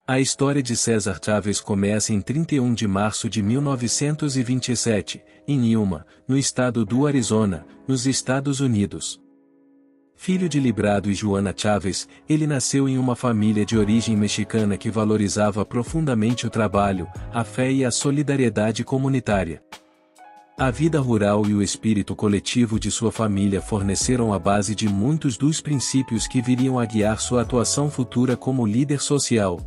A história de César Chávez começa em 31 de março de 1927, em Yuma, no estado do Arizona, nos Estados Unidos. Filho de Librado e Joana Chávez, ele nasceu em uma família de origem mexicana que valorizava profundamente o trabalho, a fé e a solidariedade comunitária. A vida rural e o espírito coletivo de sua família forneceram a base de muitos dos princípios que viriam a guiar sua atuação futura como líder social.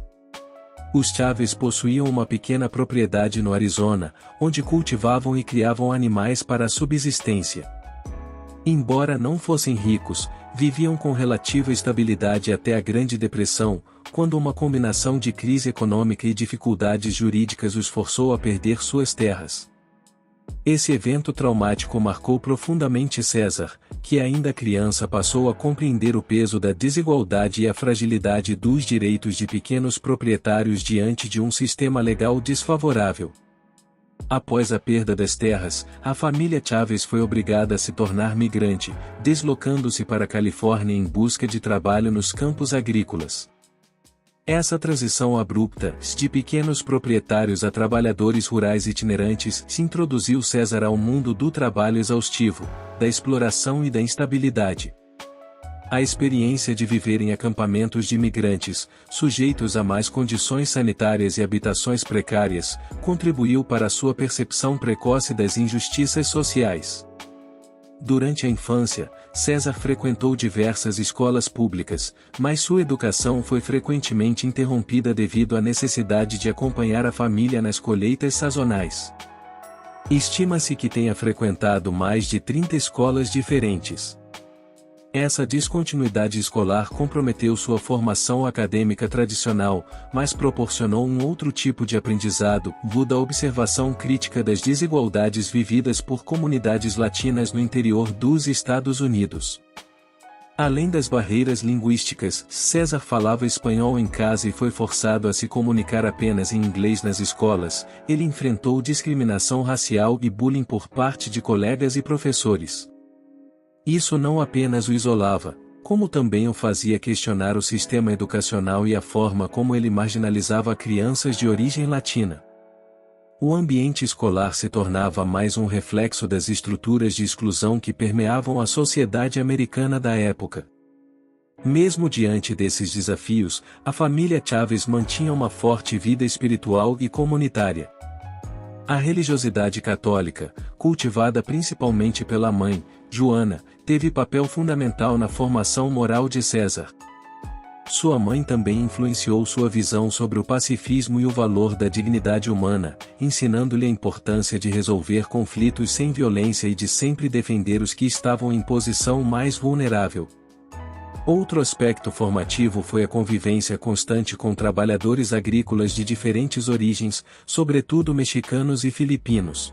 Os Chávez possuíam uma pequena propriedade no Arizona, onde cultivavam e criavam animais para a subsistência. Embora não fossem ricos, viviam com relativa estabilidade até a Grande Depressão, quando uma combinação de crise econômica e dificuldades jurídicas os forçou a perder suas terras. Esse evento traumático marcou profundamente César, que ainda criança passou a compreender o peso da desigualdade e a fragilidade dos direitos de pequenos proprietários diante de um sistema legal desfavorável. Após a perda das terras, a família Chávez foi obrigada a se tornar migrante, deslocando-se para a Califórnia em busca de trabalho nos campos agrícolas. Essa transição abrupta, de pequenos proprietários a trabalhadores rurais itinerantes, se introduziu César ao mundo do trabalho exaustivo, da exploração e da instabilidade. A experiência de viver em acampamentos de imigrantes, sujeitos a más condições sanitárias e habitações precárias, contribuiu para a sua percepção precoce das injustiças sociais. Durante a infância, César frequentou diversas escolas públicas, mas sua educação foi frequentemente interrompida devido à necessidade de acompanhar a família nas colheitas sazonais. Estima-se que tenha frequentado mais de 30 escolas diferentes. Essa descontinuidade escolar comprometeu sua formação acadêmica tradicional, mas proporcionou um outro tipo de aprendizado, o da observação crítica das desigualdades vividas por comunidades latinas no interior dos Estados Unidos. Além das barreiras linguísticas, César falava espanhol em casa e foi forçado a se comunicar apenas em inglês nas escolas. Ele enfrentou discriminação racial e bullying por parte de colegas e professores. Isso não apenas o isolava, como também o fazia questionar o sistema educacional e a forma como ele marginalizava crianças de origem latina. O ambiente escolar se tornava mais um reflexo das estruturas de exclusão que permeavam a sociedade americana da época. Mesmo diante desses desafios, a família Chávez mantinha uma forte vida espiritual e comunitária. A religiosidade católica, cultivada principalmente pela mãe, Joana, teve papel fundamental na formação moral de César. Sua mãe também influenciou sua visão sobre o pacifismo e o valor da dignidade humana, ensinando-lhe a importância de resolver conflitos sem violência e de sempre defender os que estavam em posição mais vulnerável. Outro aspecto formativo foi a convivência constante com trabalhadores agrícolas de diferentes origens, sobretudo mexicanos e filipinos.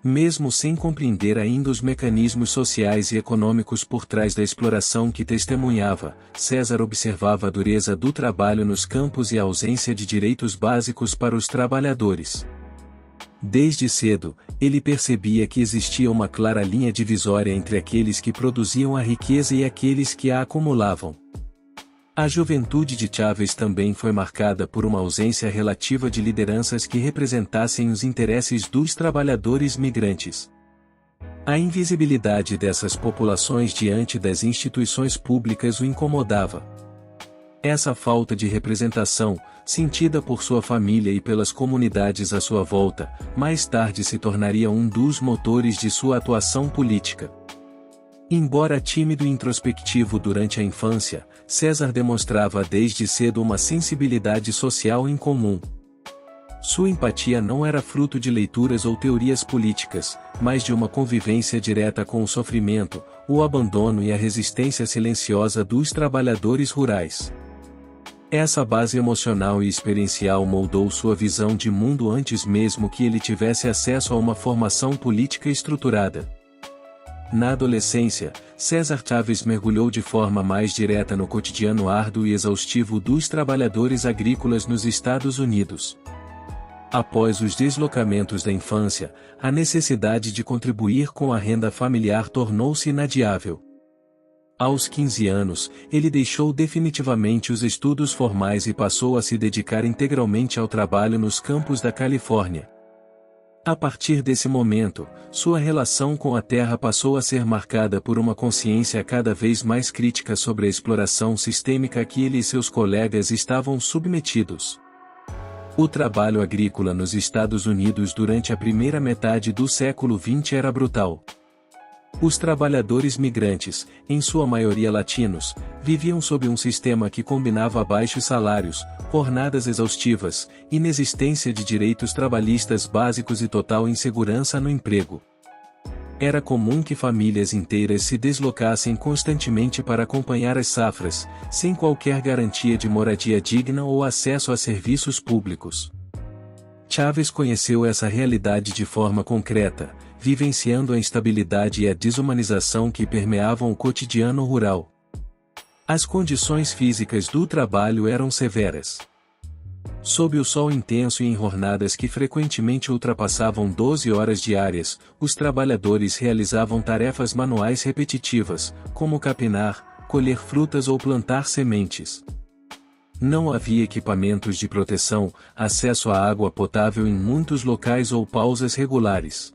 Mesmo sem compreender ainda os mecanismos sociais e econômicos por trás da exploração que testemunhava, César observava a dureza do trabalho nos campos e a ausência de direitos básicos para os trabalhadores. Desde cedo, ele percebia que existia uma clara linha divisória entre aqueles que produziam a riqueza e aqueles que a acumulavam. A juventude de Chávez também foi marcada por uma ausência relativa de lideranças que representassem os interesses dos trabalhadores migrantes. A invisibilidade dessas populações diante das instituições públicas o incomodava. Essa falta de representação, sentida por sua família e pelas comunidades à sua volta, mais tarde se tornaria um dos motores de sua atuação política. Embora tímido e introspectivo durante a infância, César demonstrava desde cedo uma sensibilidade social incomum. Sua empatia não era fruto de leituras ou teorias políticas, mas de uma convivência direta com o sofrimento, o abandono e a resistência silenciosa dos trabalhadores rurais. Essa base emocional e experiencial moldou sua visão de mundo antes mesmo que ele tivesse acesso a uma formação política estruturada. Na adolescência, César Chávez mergulhou de forma mais direta no cotidiano árduo e exaustivo dos trabalhadores agrícolas nos Estados Unidos. Após os deslocamentos da infância, a necessidade de contribuir com a renda familiar tornou-se inadiável. Aos 15 anos, ele deixou definitivamente os estudos formais e passou a se dedicar integralmente ao trabalho nos campos da Califórnia. A partir desse momento, sua relação com a terra passou a ser marcada por uma consciência cada vez mais crítica sobre a exploração sistêmica a que ele e seus colegas estavam submetidos. O trabalho agrícola nos Estados Unidos durante a primeira metade do século XX era brutal. Os trabalhadores migrantes, em sua maioria latinos, viviam sob um sistema que combinava baixos salários, jornadas exaustivas, inexistência de direitos trabalhistas básicos e total insegurança no emprego. Era comum que famílias inteiras se deslocassem constantemente para acompanhar as safras, sem qualquer garantia de moradia digna ou acesso a serviços públicos. Chávez conheceu essa realidade de forma concreta, vivenciando a instabilidade e a desumanização que permeavam o cotidiano rural. As condições físicas do trabalho eram severas. Sob o sol intenso e em jornadas que frequentemente ultrapassavam 12 horas diárias, os trabalhadores realizavam tarefas manuais repetitivas, como capinar, colher frutas ou plantar sementes. Não havia equipamentos de proteção, acesso à água potável em muitos locais ou pausas regulares.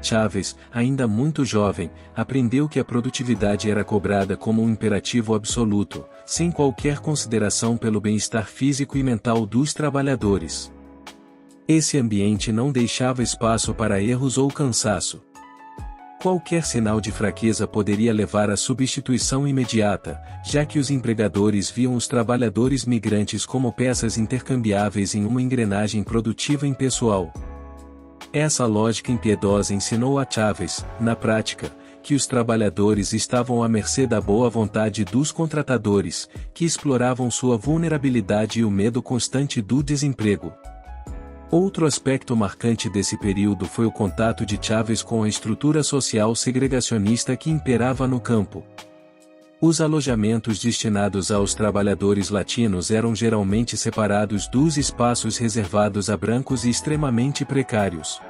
Chávez, ainda muito jovem, aprendeu que a produtividade era cobrada como um imperativo absoluto, sem qualquer consideração pelo bem-estar físico e mental dos trabalhadores. Esse ambiente não deixava espaço para erros ou cansaço. Qualquer sinal de fraqueza poderia levar à substituição imediata, já que os empregadores viam os trabalhadores migrantes como peças intercambiáveis em uma engrenagem produtiva impessoal. Essa lógica impiedosa ensinou a Chávez, na prática, que os trabalhadores estavam à mercê da boa vontade dos contratadores, que exploravam sua vulnerabilidade e o medo constante do desemprego. Outro aspecto marcante desse período foi o contato de Chávez com a estrutura social segregacionista que imperava no campo. Os alojamentos destinados aos trabalhadores latinos eram geralmente separados dos espaços reservados a brancos e extremamente precários.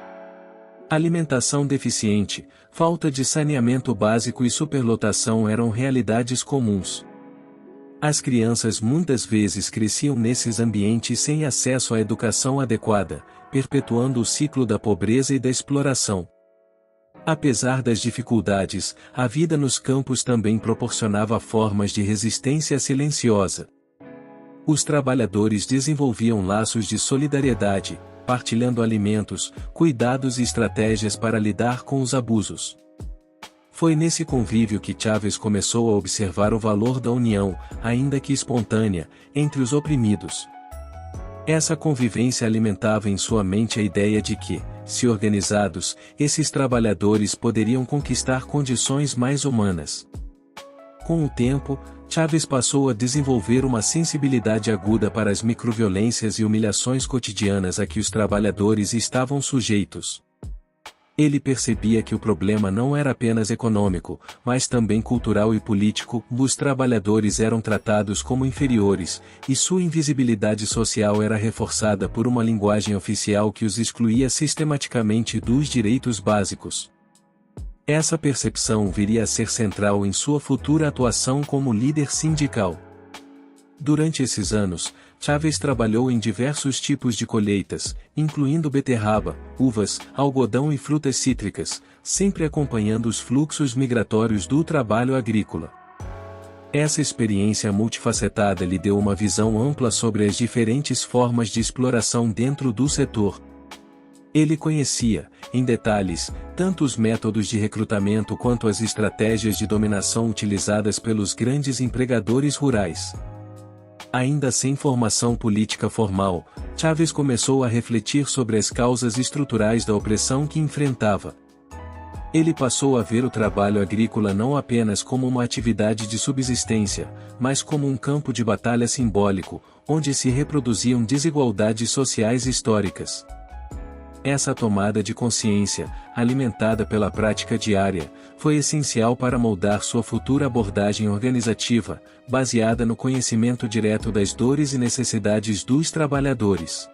Alimentação deficiente, falta de saneamento básico e superlotação eram realidades comuns. As crianças muitas vezes cresciam nesses ambientes sem acesso à educação adequada, perpetuando o ciclo da pobreza e da exploração. Apesar das dificuldades, a vida nos campos também proporcionava formas de resistência silenciosa. Os trabalhadores desenvolviam laços de solidariedade, partilhando alimentos, cuidados e estratégias para lidar com os abusos. Foi nesse convívio que Chávez começou a observar o valor da união, ainda que espontânea, entre os oprimidos. Essa convivência alimentava em sua mente a ideia de que, se organizados, esses trabalhadores poderiam conquistar condições mais humanas. Com o tempo, Chávez passou a desenvolver uma sensibilidade aguda para as microviolências e humilhações cotidianas a que os trabalhadores estavam sujeitos. Ele percebia que o problema não era apenas econômico, mas também cultural e político. Os trabalhadores eram tratados como inferiores, e sua invisibilidade social era reforçada por uma linguagem oficial que os excluía sistematicamente dos direitos básicos. Essa percepção viria a ser central em sua futura atuação como líder sindical. Durante esses anos, Chávez trabalhou em diversos tipos de colheitas, incluindo beterraba, uvas, algodão e frutas cítricas, sempre acompanhando os fluxos migratórios do trabalho agrícola. Essa experiência multifacetada lhe deu uma visão ampla sobre as diferentes formas de exploração dentro do setor. Ele conhecia, em detalhes, tanto os métodos de recrutamento quanto as estratégias de dominação utilizadas pelos grandes empregadores rurais. Ainda sem formação política formal, Chávez começou a refletir sobre as causas estruturais da opressão que enfrentava. Ele passou a ver o trabalho agrícola não apenas como uma atividade de subsistência, mas como um campo de batalha simbólico, onde se reproduziam desigualdades sociais históricas. Essa tomada de consciência, alimentada pela prática diária, foi essencial para moldar sua futura abordagem organizativa, baseada no conhecimento direto das dores e necessidades dos trabalhadores.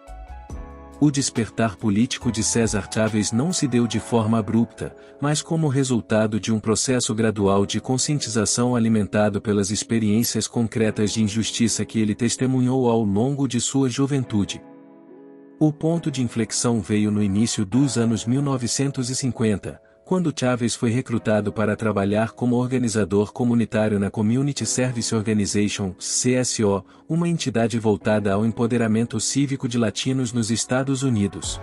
O despertar político de César Chávez não se deu de forma abrupta, mas como resultado de um processo gradual de conscientização alimentado pelas experiências concretas de injustiça que ele testemunhou ao longo de sua juventude. O ponto de inflexão veio no início dos anos 1950, quando Chávez foi recrutado para trabalhar como organizador comunitário na Community Service Organization, CSO, uma entidade voltada ao empoderamento cívico de latinos nos Estados Unidos.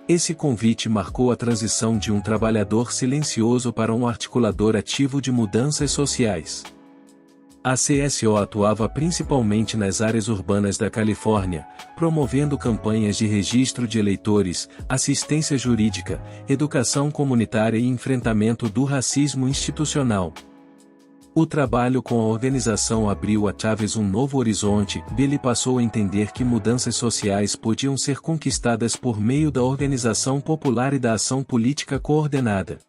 Esse convite marcou a transição de um trabalhador silencioso para um articulador ativo de mudanças sociais. A CSO atuava principalmente nas áreas urbanas da Califórnia, promovendo campanhas de registro de eleitores, assistência jurídica, educação comunitária e enfrentamento do racismo institucional. O trabalho com a organização abriu a Chávez um novo horizonte, e ele passou a entender que mudanças sociais podiam ser conquistadas por meio da organização popular e da ação política coordenada.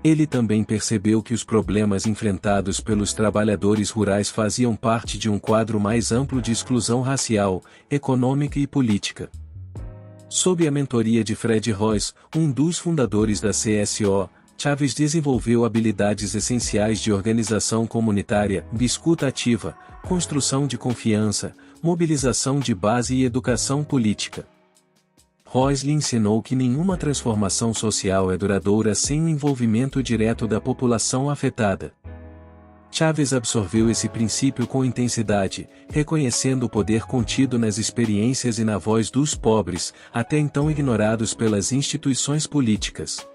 Ele também percebeu que os problemas enfrentados pelos trabalhadores rurais faziam parte de um quadro mais amplo de exclusão racial, econômica e política. Sob a mentoria de Fred Royce, um dos fundadores da CSO, Chávez desenvolveu habilidades essenciais de organização comunitária, escuta ativa, construção de confiança, mobilização de base e educação política. Royce lhe ensinou que nenhuma transformação social é duradoura sem o envolvimento direto da população afetada. Chávez absorveu esse princípio com intensidade, reconhecendo o poder contido nas experiências e na voz dos pobres, até então ignorados pelas instituições políticas.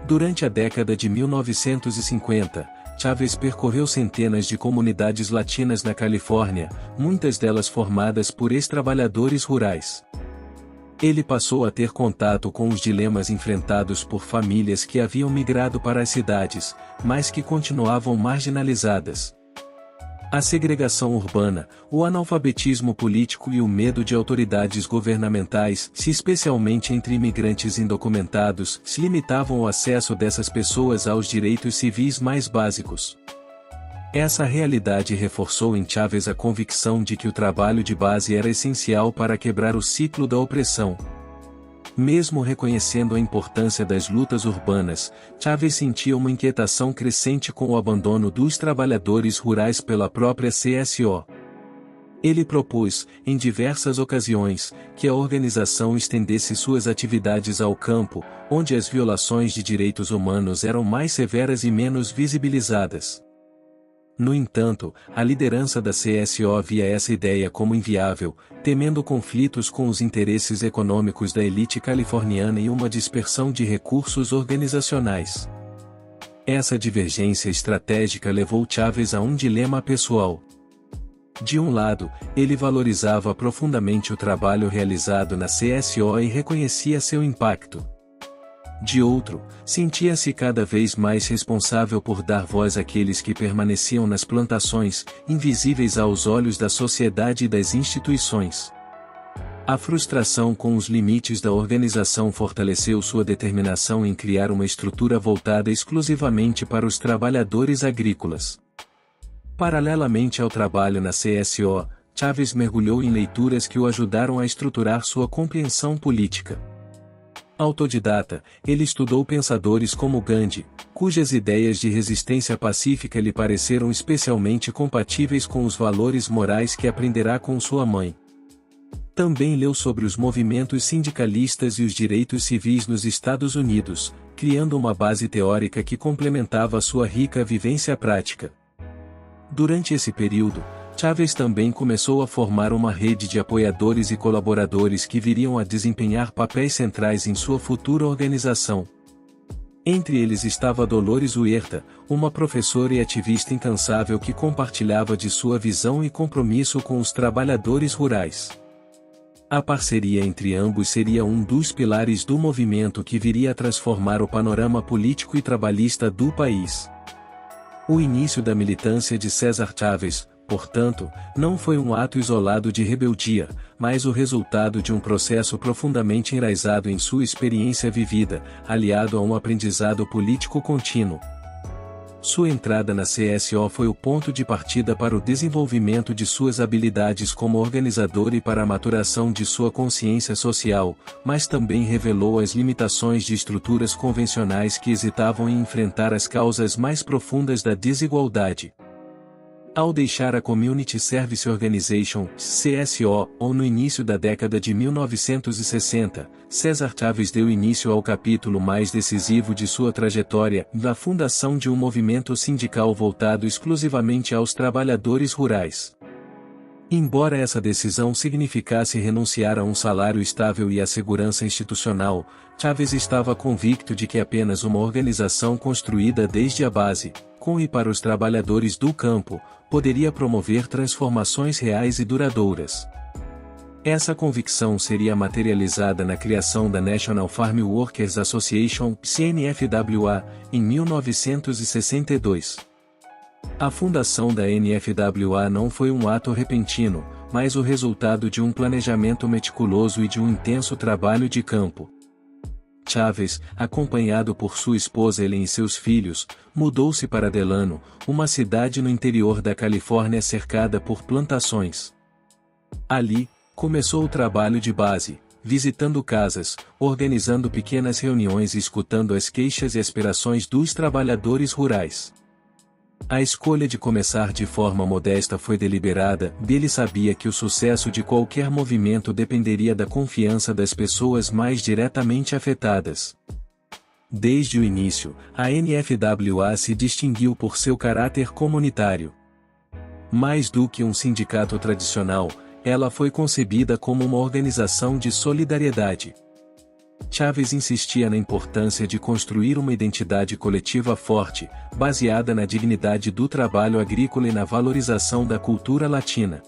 Durante a década de 1950, Chávez percorreu centenas de comunidades latinas na Califórnia, muitas delas formadas por ex-trabalhadores rurais. Ele passou a ter contato com os dilemas enfrentados por famílias que haviam migrado para as cidades, mas que continuavam marginalizadas. A segregação urbana, o analfabetismo político e o medo de autoridades governamentais, especialmente entre imigrantes indocumentados, se limitavam o acesso dessas pessoas aos direitos civis mais básicos. Essa realidade reforçou em Chávez a convicção de que o trabalho de base era essencial para quebrar o ciclo da opressão. Mesmo reconhecendo a importância das lutas urbanas, Chávez sentia uma inquietação crescente com o abandono dos trabalhadores rurais pela própria CSO. Ele propôs, em diversas ocasiões, que a organização estendesse suas atividades ao campo, onde as violações de direitos humanos eram mais severas e menos visibilizadas. No entanto, a liderança da CSO via essa ideia como inviável, temendo conflitos com os interesses econômicos da elite californiana e uma dispersão de recursos organizacionais. Essa divergência estratégica levou Chávez a um dilema pessoal. De um lado, ele valorizava profundamente o trabalho realizado na CSO e reconhecia seu impacto. De outro, sentia-se cada vez mais responsável por dar voz àqueles que permaneciam nas plantações, invisíveis aos olhos da sociedade e das instituições. A frustração com os limites da organização fortaleceu sua determinação em criar uma estrutura voltada exclusivamente para os trabalhadores agrícolas. Paralelamente ao trabalho na CSO, Chávez mergulhou em leituras que o ajudaram a estruturar sua compreensão política. Autodidata, ele estudou pensadores como Gandhi, cujas ideias de resistência pacífica lhe pareceram especialmente compatíveis com os valores morais que aprenderá com sua mãe. Também leu sobre os movimentos sindicalistas e os direitos civis nos Estados Unidos, criando uma base teórica que complementava sua rica vivência prática. Durante esse período, Chávez também começou a formar uma rede de apoiadores e colaboradores que viriam a desempenhar papéis centrais em sua futura organização. Entre eles estava Dolores Huerta, uma professora e ativista incansável que compartilhava de sua visão e compromisso com os trabalhadores rurais. A parceria entre ambos seria um dos pilares do movimento que viria a transformar o panorama político e trabalhista do país. O início da militância de César Chávez, portanto, não foi um ato isolado de rebeldia, mas o resultado de um processo profundamente enraizado em sua experiência vivida, aliado a um aprendizado político contínuo. Sua entrada na CSO foi o ponto de partida para o desenvolvimento de suas habilidades como organizador e para a maturação de sua consciência social, mas também revelou as limitações de estruturas convencionais que hesitavam em enfrentar as causas mais profundas da desigualdade. Ao deixar a Community Service Organization, CSO, ou no início da década de 1960, César Chaves deu início ao capítulo mais decisivo de sua trajetória, da fundação de um movimento sindical voltado exclusivamente aos trabalhadores rurais. Embora essa decisão significasse renunciar a um salário estável e à segurança institucional, Chaves estava convicto de que apenas uma organização construída desde a base, com e para os trabalhadores do campo, poderia promover transformações reais e duradouras. Essa convicção seria materializada na criação da National Farm Workers Association, NFWA, em 1962. A fundação da NFWA não foi um ato repentino, mas o resultado de um planejamento meticuloso e de um intenso trabalho de campo. Chaves, acompanhado por sua esposa Ellen e seus filhos, mudou-se para Delano, uma cidade no interior da Califórnia cercada por plantações. Ali, começou o trabalho de base, visitando casas, organizando pequenas reuniões e escutando as queixas e aspirações dos trabalhadores rurais. A escolha de começar de forma modesta foi deliberada, ele sabia que o sucesso de qualquer movimento dependeria da confiança das pessoas mais diretamente afetadas. Desde o início, a NFWA se distinguiu por seu caráter comunitário. Mais do que um sindicato tradicional, ela foi concebida como uma organização de solidariedade. Chaves insistia na importância de construir uma identidade coletiva forte, baseada na dignidade do trabalho agrícola e na valorização da cultura latina.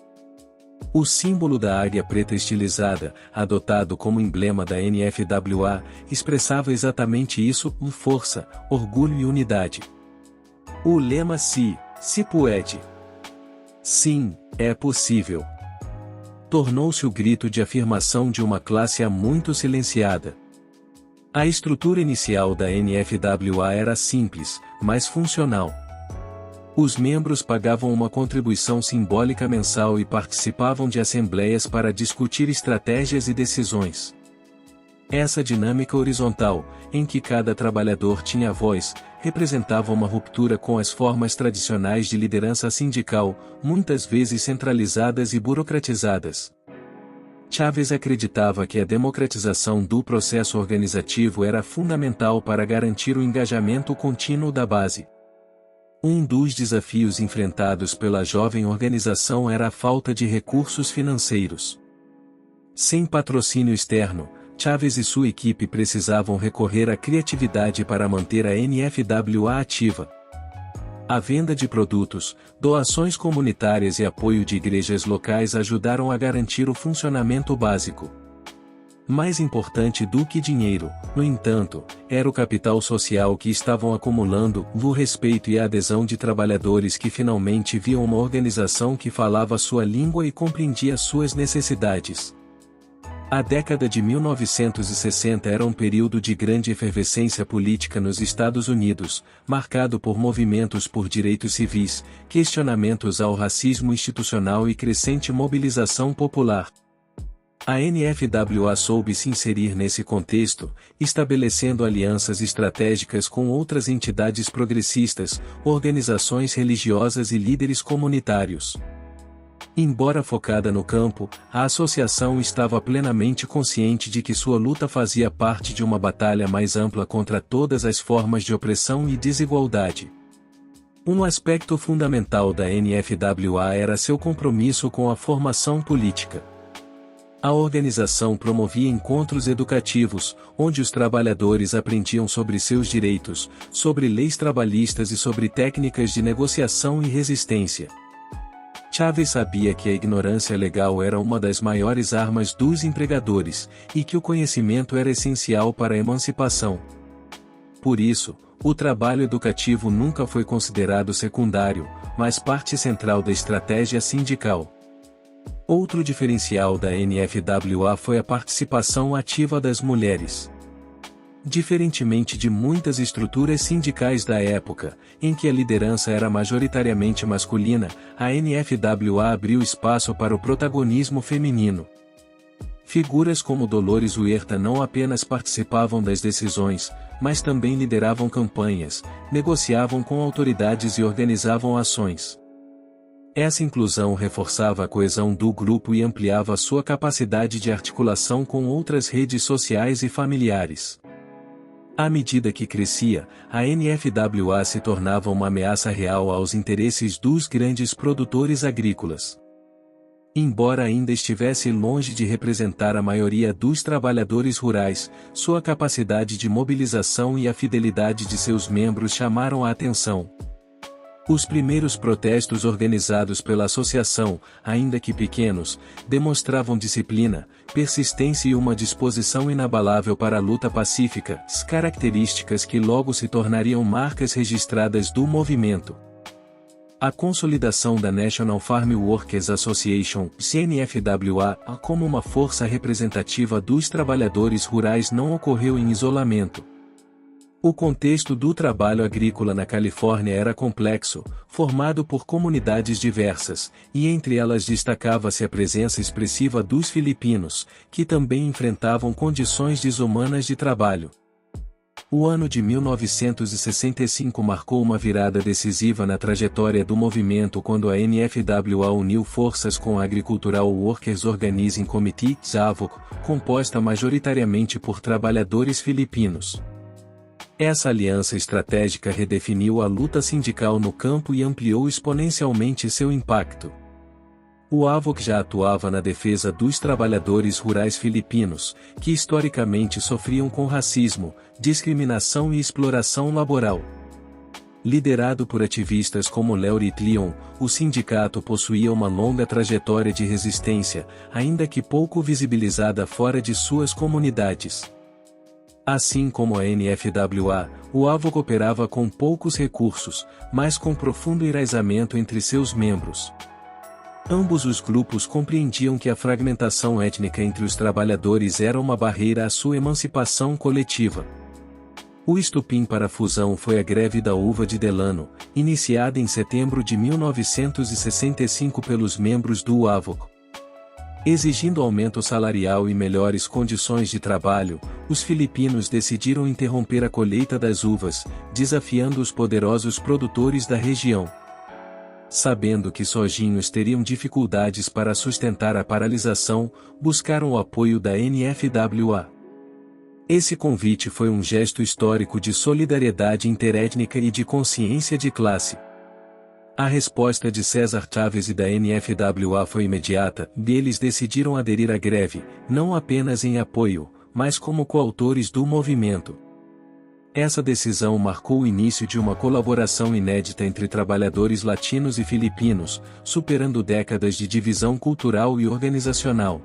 O símbolo da águia preta estilizada, adotado como emblema da NFWA, expressava exatamente isso: força, orgulho e unidade. O lema se pode. Sim, é possível. Tornou-se o grito de afirmação de uma classe há muito silenciada. A estrutura inicial da NFWA era simples, mas funcional. Os membros pagavam uma contribuição simbólica mensal e participavam de assembleias para discutir estratégias e decisões. Essa dinâmica horizontal, em que cada trabalhador tinha voz, representava uma ruptura com as formas tradicionais de liderança sindical, muitas vezes centralizadas e burocratizadas. Chaves acreditava que a democratização do processo organizativo era fundamental para garantir o engajamento contínuo da base. Um dos desafios enfrentados pela jovem organização era a falta de recursos financeiros. Sem patrocínio externo, Chaves e sua equipe precisavam recorrer à criatividade para manter a NFWA ativa. A venda de produtos, doações comunitárias e apoio de igrejas locais ajudaram a garantir o funcionamento básico. Mais importante do que dinheiro, no entanto, era o capital social que estavam acumulando, o respeito e a adesão de trabalhadores que finalmente viam uma organização que falava sua língua e compreendia suas necessidades. A década de 1960 era um período de grande efervescência política nos Estados Unidos, marcado por movimentos por direitos civis, questionamentos ao racismo institucional e crescente mobilização popular. A NFWA soube se inserir nesse contexto, estabelecendo alianças estratégicas com outras entidades progressistas, organizações religiosas e líderes comunitários. Embora focada no campo, a associação estava plenamente consciente de que sua luta fazia parte de uma batalha mais ampla contra todas as formas de opressão e desigualdade. Um aspecto fundamental da NFWA era seu compromisso com a formação política. A organização promovia encontros educativos, onde os trabalhadores aprendiam sobre seus direitos, sobre leis trabalhistas e sobre técnicas de negociação e resistência. Chaves sabia que a ignorância legal era uma das maiores armas dos empregadores, e que o conhecimento era essencial para a emancipação. Por isso, o trabalho educativo nunca foi considerado secundário, mas parte central da estratégia sindical. Outro diferencial da NFWA foi a participação ativa das mulheres. Diferentemente de muitas estruturas sindicais da época, em que a liderança era majoritariamente masculina, a NFWA abriu espaço para o protagonismo feminino. Figuras como Dolores Huerta não apenas participavam das decisões, mas também lideravam campanhas, negociavam com autoridades e organizavam ações. Essa inclusão reforçava a coesão do grupo e ampliava sua capacidade de articulação com outras redes sociais e familiares. À medida que crescia, a NFWA se tornava uma ameaça real aos interesses dos grandes produtores agrícolas. Embora ainda estivesse longe de representar a maioria dos trabalhadores rurais, sua capacidade de mobilização e a fidelidade de seus membros chamaram a atenção. Os primeiros protestos organizados pela associação, ainda que pequenos, demonstravam disciplina, persistência e uma disposição inabalável para a luta pacífica, características que logo se tornariam marcas registradas do movimento. A consolidação da National Farm Workers Association, NFWA, como uma força representativa dos trabalhadores rurais não ocorreu em isolamento. O contexto do trabalho agrícola na Califórnia era complexo, formado por comunidades diversas, e entre elas destacava-se a presença expressiva dos filipinos, que também enfrentavam condições desumanas de trabalho. O ano de 1965 marcou uma virada decisiva na trajetória do movimento quando a NFWA uniu forças com a Agricultural Workers Organizing Committee, AWOC, composta majoritariamente por trabalhadores filipinos. Essa aliança estratégica redefiniu a luta sindical no campo e ampliou exponencialmente seu impacto. O AWOC já atuava na defesa dos trabalhadores rurais filipinos, que historicamente sofriam com racismo, discriminação e exploração laboral. Liderado por ativistas como Leury Tlion, o sindicato possuía uma longa trajetória de resistência, ainda que pouco visibilizada fora de suas comunidades. Assim como a NFWA, o AWOC operava com poucos recursos, mas com profundo enraizamento entre seus membros. Ambos os grupos compreendiam que a fragmentação étnica entre os trabalhadores era uma barreira à sua emancipação coletiva. O estopim para a fusão foi a greve da uva de Delano, iniciada em setembro de 1965 pelos membros do AWOC. Exigindo aumento salarial e melhores condições de trabalho, os filipinos decidiram interromper a colheita das uvas, desafiando os poderosos produtores da região. Sabendo que sozinhos teriam dificuldades para sustentar a paralisação, buscaram o apoio da NFWA. Esse convite foi um gesto histórico de solidariedade interétnica e de consciência de classe. A resposta de César Chávez e da NFWA foi imediata, e eles decidiram aderir à greve, não apenas em apoio, mas como coautores do movimento. Essa decisão marcou o início de uma colaboração inédita entre trabalhadores latinos e filipinos, superando décadas de divisão cultural e organizacional.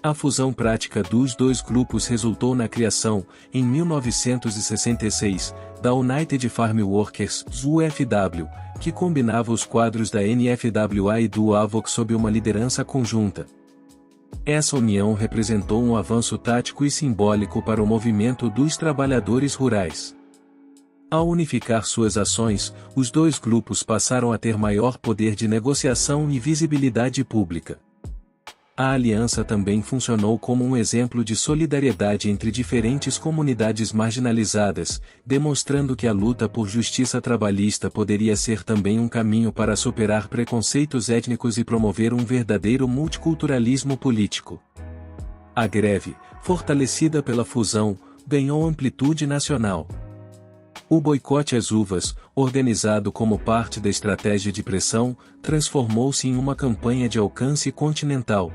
A fusão prática dos dois grupos resultou na criação, em 1966, da United Farm Workers, UFW, que combinava os quadros da NFWA e do AWOC sob uma liderança conjunta. Essa união representou um avanço tático e simbólico para o movimento dos trabalhadores rurais. Ao unificar suas ações, os dois grupos passaram a ter maior poder de negociação e visibilidade pública. A aliança também funcionou como um exemplo de solidariedade entre diferentes comunidades marginalizadas, demonstrando que a luta por justiça trabalhista poderia ser também um caminho para superar preconceitos étnicos e promover um verdadeiro multiculturalismo político. A greve, fortalecida pela fusão, ganhou amplitude nacional. O boicote às uvas, organizado como parte da estratégia de pressão, transformou-se em uma campanha de alcance continental.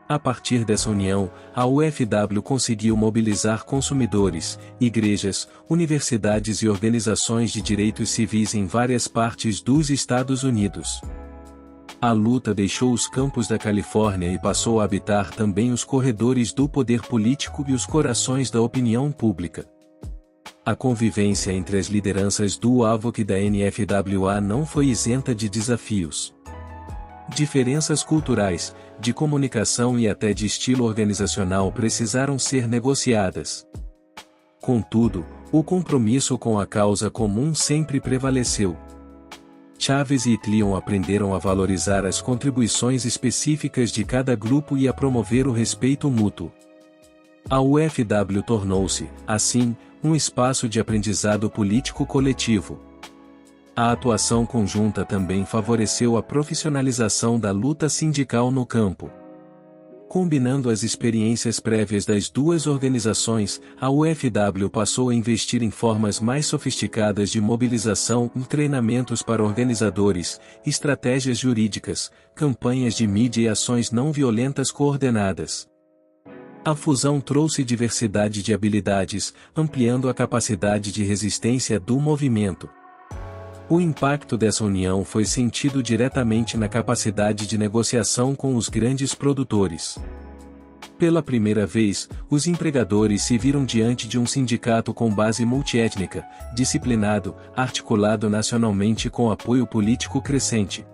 A partir dessa união, a UFW conseguiu mobilizar consumidores, igrejas, universidades e organizações de direitos civis em várias partes dos Estados Unidos. A luta deixou os campos da Califórnia e passou a habitar também os corredores do poder político e os corações da opinião pública. A convivência entre as lideranças do AWOC e da NFWA não foi isenta de desafios. Diferenças culturais, de comunicação e até de estilo organizacional precisaram ser negociadas. Contudo, o compromisso com a causa comum sempre prevaleceu. Chávez e Itlion aprenderam a valorizar as contribuições específicas de cada grupo e a promover o respeito mútuo. A UFW tornou-se, assim, um espaço de aprendizado político coletivo. A atuação conjunta também favoreceu a profissionalização da luta sindical no campo. Combinando as experiências prévias das duas organizações, a UFW passou a investir em formas mais sofisticadas de mobilização, em treinamentos para organizadores, estratégias jurídicas, campanhas de mídia e ações não violentas coordenadas. A fusão trouxe diversidade de habilidades, ampliando a capacidade de resistência do movimento. O impacto dessa união foi sentido diretamente na capacidade de negociação com os grandes produtores. Pela primeira vez, os empregadores se viram diante de um sindicato com base multiétnica, disciplinado, articulado nacionalmente com apoio político crescente.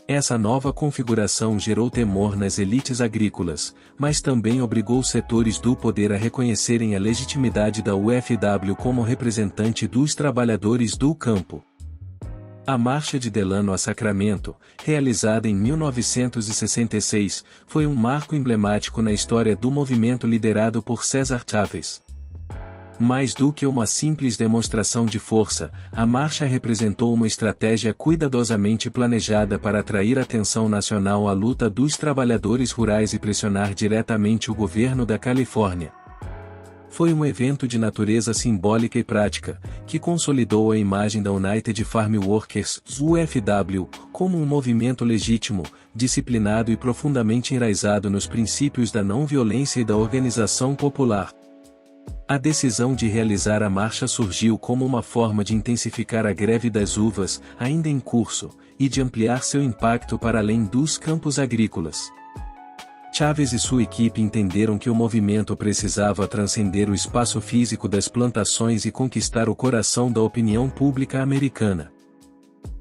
Essa nova configuração gerou temor nas elites agrícolas, mas também obrigou setores do poder a reconhecerem a legitimidade da UFW como representante dos trabalhadores do campo. A Marcha de Delano a Sacramento, realizada em 1966, foi um marco emblemático na história do movimento liderado por César Chávez. Mais do que uma simples demonstração de força, a marcha representou uma estratégia cuidadosamente planejada para atrair atenção nacional à luta dos trabalhadores rurais e pressionar diretamente o governo da Califórnia. Foi um evento de natureza simbólica e prática, que consolidou a imagem da United Farm Workers, UFW, como um movimento legítimo, disciplinado e profundamente enraizado nos princípios da não-violência e da organização popular. A decisão de realizar a marcha surgiu como uma forma de intensificar a greve das uvas, ainda em curso, e de ampliar seu impacto para além dos campos agrícolas. Chávez e sua equipe entenderam que o movimento precisava transcender o espaço físico das plantações e conquistar o coração da opinião pública americana.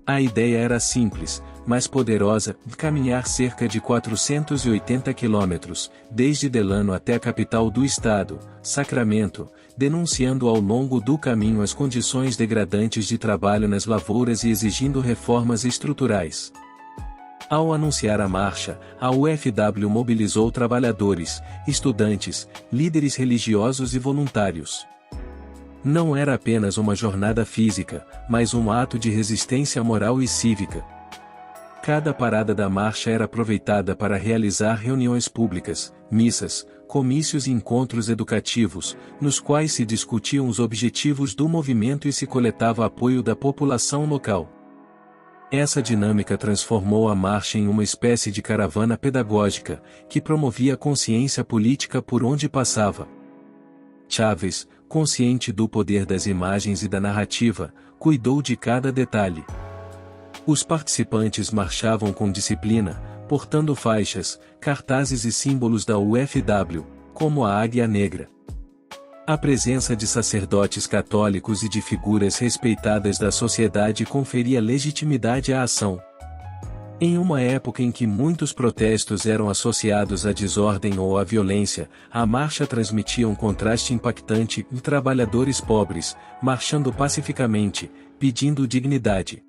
A ideia era simples, mas poderosa, caminhar cerca de 480 quilômetros, desde Delano até a capital do estado, Sacramento, denunciando ao longo do caminho as condições degradantes de trabalho nas lavouras e exigindo reformas estruturais. Ao anunciar a marcha, a UFW mobilizou trabalhadores, estudantes, líderes religiosos e voluntários. Não era apenas uma jornada física, mas um ato de resistência moral e cívica. Cada parada da marcha era aproveitada para realizar reuniões públicas, missas, comícios e encontros educativos, nos quais se discutiam os objetivos do movimento e se coletava apoio da população local. Essa dinâmica transformou a marcha em uma espécie de caravana pedagógica, que promovia a consciência política por onde passava. Chávez, consciente do poder das imagens e da narrativa, cuidou de cada detalhe. Os participantes marchavam com disciplina, portando faixas, cartazes e símbolos da UFW, como a águia negra. A presença de sacerdotes católicos e de figuras respeitadas da sociedade conferia legitimidade à ação. Em uma época em que muitos protestos eram associados à desordem ou à violência, a marcha transmitia um contraste impactante em trabalhadores pobres, marchando pacificamente, pedindo dignidade.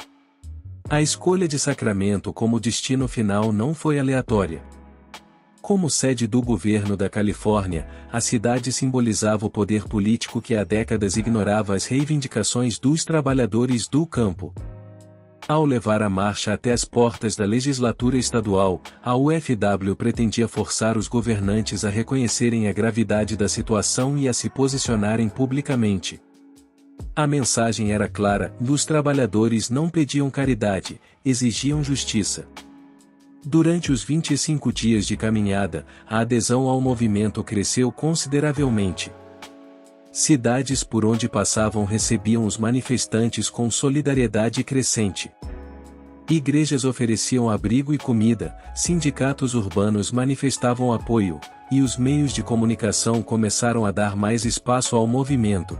A escolha de Sacramento como destino final não foi aleatória. Como sede do governo da Califórnia, a cidade simbolizava o poder político que há décadas ignorava as reivindicações dos trabalhadores do campo. Ao levar a marcha até as portas da legislatura estadual, a UFW pretendia forçar os governantes a reconhecerem a gravidade da situação e a se posicionarem publicamente. A mensagem era clara: os trabalhadores não pediam caridade, exigiam justiça. Durante os 25 dias de caminhada, a adesão ao movimento cresceu consideravelmente. Cidades por onde passavam recebiam os manifestantes com solidariedade crescente. Igrejas ofereciam abrigo e comida, sindicatos urbanos manifestavam apoio, e os meios de comunicação começaram a dar mais espaço ao movimento.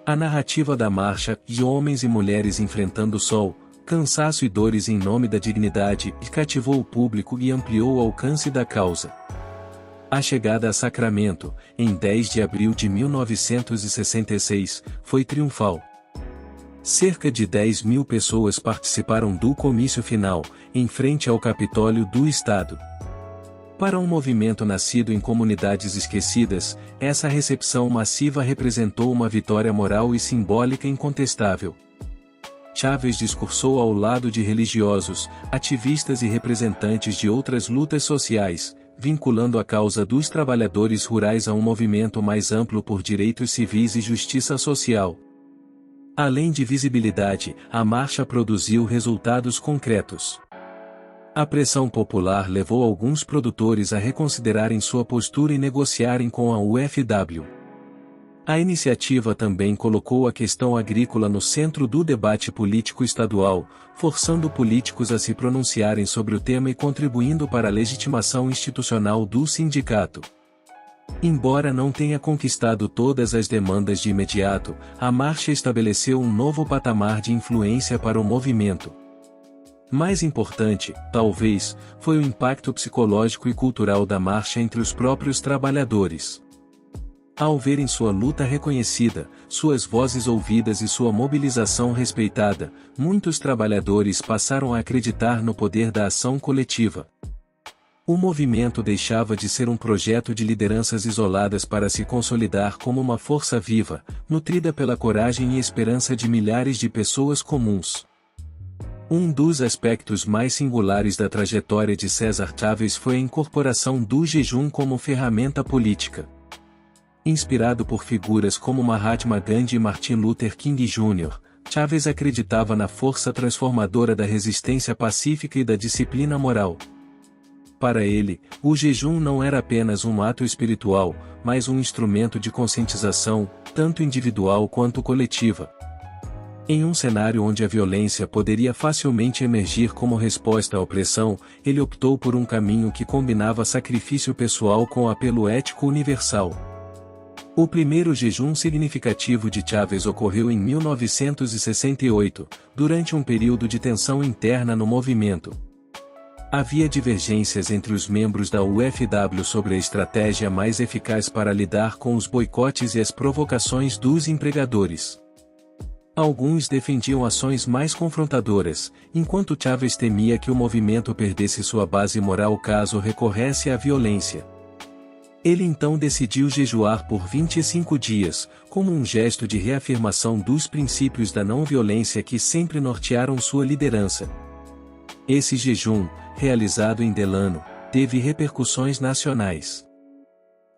A narrativa da marcha, de homens e mulheres enfrentando o sol, cansaço e dores em nome da dignidade, cativou o público e ampliou o alcance da causa. A chegada a Sacramento, em 10 de abril de 1966, foi triunfal. Cerca de 10.000 pessoas participaram do comício final, em frente ao Capitólio do Estado. Para um movimento nascido em comunidades esquecidas, essa recepção massiva representou uma vitória moral e simbólica incontestável. Chávez discursou ao lado de religiosos, ativistas e representantes de outras lutas sociais, vinculando a causa dos trabalhadores rurais a um movimento mais amplo por direitos civis e justiça social. Além de visibilidade, a marcha produziu resultados concretos. A pressão popular levou alguns produtores a reconsiderarem sua postura e negociarem com a UFW. A iniciativa também colocou a questão agrícola no centro do debate político estadual, forçando políticos a se pronunciarem sobre o tema e contribuindo para a legitimação institucional do sindicato. Embora não tenha conquistado todas as demandas de imediato, a marcha estabeleceu um novo patamar de influência para o movimento. Mais importante, talvez, foi o impacto psicológico e cultural da marcha entre os próprios trabalhadores. Ao verem sua luta reconhecida, suas vozes ouvidas e sua mobilização respeitada, muitos trabalhadores passaram a acreditar no poder da ação coletiva. O movimento deixava de ser um projeto de lideranças isoladas para se consolidar como uma força viva, nutrida pela coragem e esperança de milhares de pessoas comuns. Um dos aspectos mais singulares da trajetória de César Chávez foi a incorporação do jejum como ferramenta política. Inspirado por figuras como Mahatma Gandhi e Martin Luther King Jr., Chávez acreditava na força transformadora da resistência pacífica e da disciplina moral. Para ele, o jejum não era apenas um ato espiritual, mas um instrumento de conscientização, tanto individual quanto coletiva. Em um cenário onde a violência poderia facilmente emergir como resposta à opressão, ele optou por um caminho que combinava sacrifício pessoal com apelo ético universal. O primeiro jejum significativo de Chávez ocorreu em 1968, durante um período de tensão interna no movimento. Havia divergências entre os membros da UFW sobre a estratégia mais eficaz para lidar com os boicotes e as provocações dos empregadores. Alguns defendiam ações mais confrontadoras, enquanto Chávez temia que o movimento perdesse sua base moral caso recorresse à violência. Ele então decidiu jejuar por 25 dias, como um gesto de reafirmação dos princípios da não-violência que sempre nortearam sua liderança. Esse jejum, realizado em Delano, teve repercussões nacionais.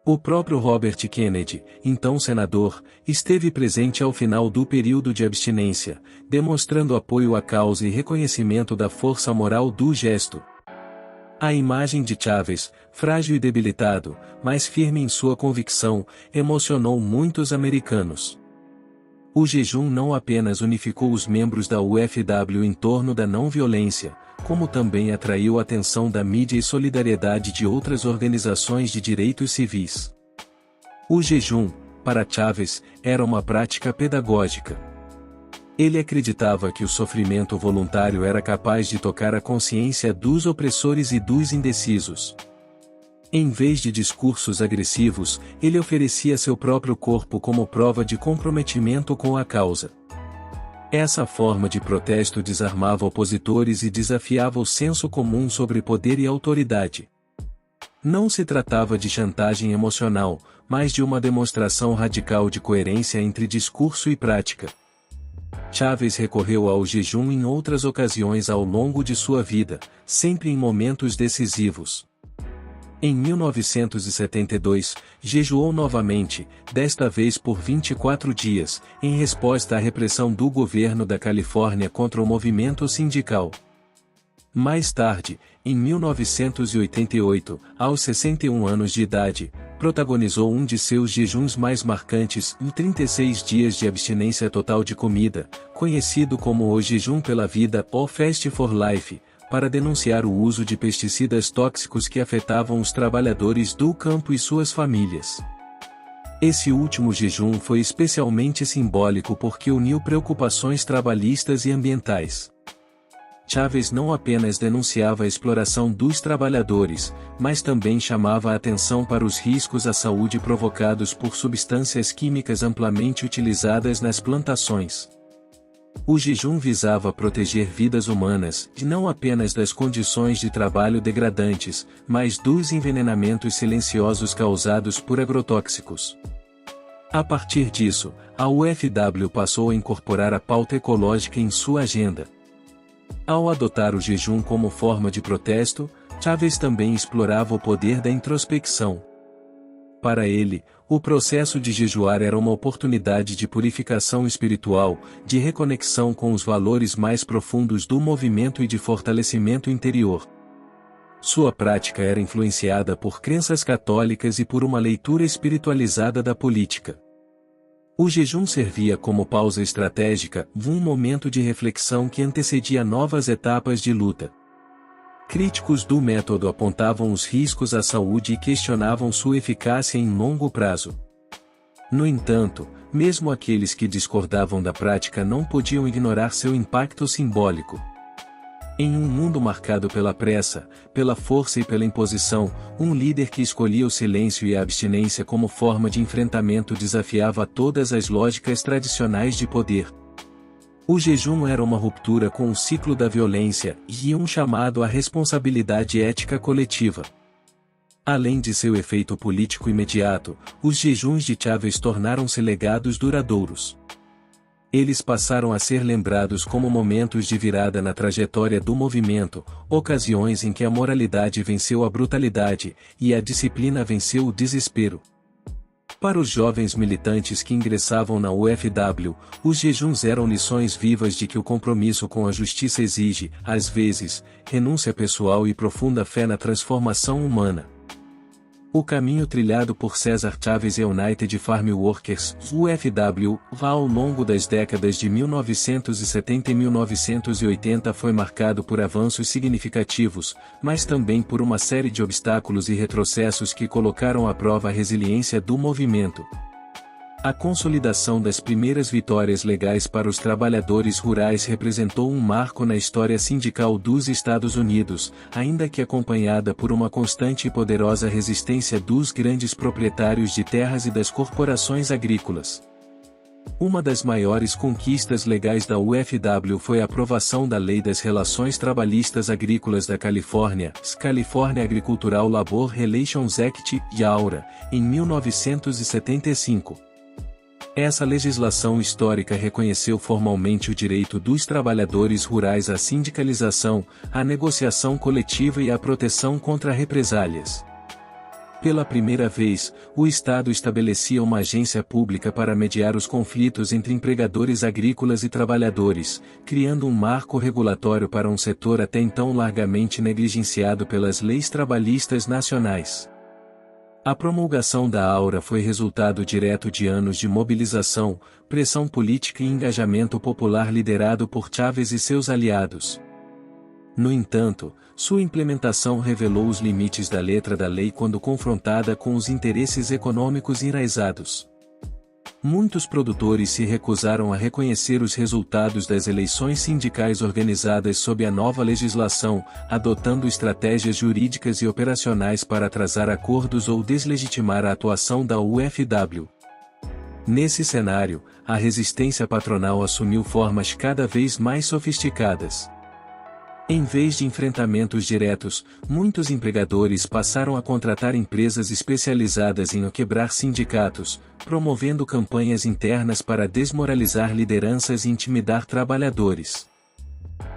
O próprio Robert Kennedy, então senador, esteve presente ao final do período de abstinência, demonstrando apoio à causa e reconhecimento da força moral do gesto. A imagem de Chávez, frágil e debilitado, mas firme em sua convicção, emocionou muitos americanos. O jejum não apenas unificou os membros da UFW em torno da não-violência, como também atraiu a atenção da mídia e solidariedade de outras organizações de direitos civis. O jejum, para Chávez, era uma prática pedagógica. Ele acreditava que o sofrimento voluntário era capaz de tocar a consciência dos opressores e dos indecisos. Em vez de discursos agressivos, ele oferecia seu próprio corpo como prova de comprometimento com a causa. Essa forma de protesto desarmava opositores e desafiava o senso comum sobre poder e autoridade. Não se tratava de chantagem emocional, mas de uma demonstração radical de coerência entre discurso e prática. Chávez recorreu ao jejum em outras ocasiões ao longo de sua vida, sempre em momentos decisivos. Em 1972, jejuou novamente, desta vez por 24 dias, em resposta à repressão do governo da Califórnia contra o movimento sindical. Mais tarde, em 1988, aos 61 anos de idade, protagonizou um de seus jejuns mais marcantes, 36 dias de abstinência total de comida, conhecido como o Jejum pela Vida ou Fast for Life, para denunciar o uso de pesticidas tóxicos que afetavam os trabalhadores do campo e suas famílias. Esse último jejum foi especialmente simbólico porque uniu preocupações trabalhistas e ambientais. Chávez não apenas denunciava a exploração dos trabalhadores, mas também chamava a atenção para os riscos à saúde provocados por substâncias químicas amplamente utilizadas nas plantações. O jejum visava proteger vidas humanas, e não apenas das condições de trabalho degradantes, mas dos envenenamentos silenciosos causados por agrotóxicos. A partir disso, a UFW passou a incorporar a pauta ecológica em sua agenda. Ao adotar o jejum como forma de protesto, Chávez também explorava o poder da introspecção. Para ele, o processo de jejuar era uma oportunidade de purificação espiritual, de reconexão com os valores mais profundos do movimento e de fortalecimento interior. Sua prática era influenciada por crenças católicas e por uma leitura espiritualizada da política. O jejum servia como pausa estratégica, um momento de reflexão que antecedia novas etapas de luta. Críticos do método apontavam os riscos à saúde e questionavam sua eficácia em longo prazo. No entanto, mesmo aqueles que discordavam da prática não podiam ignorar seu impacto simbólico. Em um mundo marcado pela pressa, pela força e pela imposição, um líder que escolhia o silêncio e a abstinência como forma de enfrentamento desafiava todas as lógicas tradicionais de poder. O jejum era uma ruptura com o ciclo da violência e um chamado à responsabilidade ética coletiva. Além de seu efeito político imediato, os jejuns de Chávez tornaram-se legados duradouros. Eles passaram a ser lembrados como momentos de virada na trajetória do movimento, ocasiões em que a moralidade venceu a brutalidade, e a disciplina venceu o desespero. Para os jovens militantes que ingressavam na UFW, os jejuns eram lições vivas de que o compromisso com a justiça exige, às vezes, renúncia pessoal e profunda fé na transformação humana. O caminho trilhado por César Chávez e United Farm Workers, UFW, ao longo das décadas de 1970 e 1980 foi marcado por avanços significativos, mas também por uma série de obstáculos e retrocessos que colocaram à prova a resiliência do movimento. A consolidação das primeiras vitórias legais para os trabalhadores rurais representou um marco na história sindical dos Estados Unidos, ainda que acompanhada por uma constante e poderosa resistência dos grandes proprietários de terras e das corporações agrícolas. Uma das maiores conquistas legais da UFW foi a aprovação da Lei das Relações Trabalhistas Agrícolas da Califórnia, California Agricultural Labor Relations Act, (AURA), em 1975. Essa legislação histórica reconheceu formalmente o direito dos trabalhadores rurais à sindicalização, à negociação coletiva e à proteção contra represálias. Pela primeira vez, o Estado estabelecia uma agência pública para mediar os conflitos entre empregadores agrícolas e trabalhadores, criando um marco regulatório para um setor até então largamente negligenciado pelas leis trabalhistas nacionais. A promulgação da AURA foi resultado direto de anos de mobilização, pressão política e engajamento popular liderado por Chávez e seus aliados. No entanto, sua implementação revelou os limites da letra da lei quando confrontada com os interesses econômicos enraizados. Muitos produtores se recusaram a reconhecer os resultados das eleições sindicais organizadas sob a nova legislação, adotando estratégias jurídicas e operacionais para atrasar acordos ou deslegitimar a atuação da UFW. Nesse cenário, a resistência patronal assumiu formas cada vez mais sofisticadas. Em vez de enfrentamentos diretos, muitos empregadores passaram a contratar empresas especializadas em quebrar sindicatos, promovendo campanhas internas para desmoralizar lideranças e intimidar trabalhadores.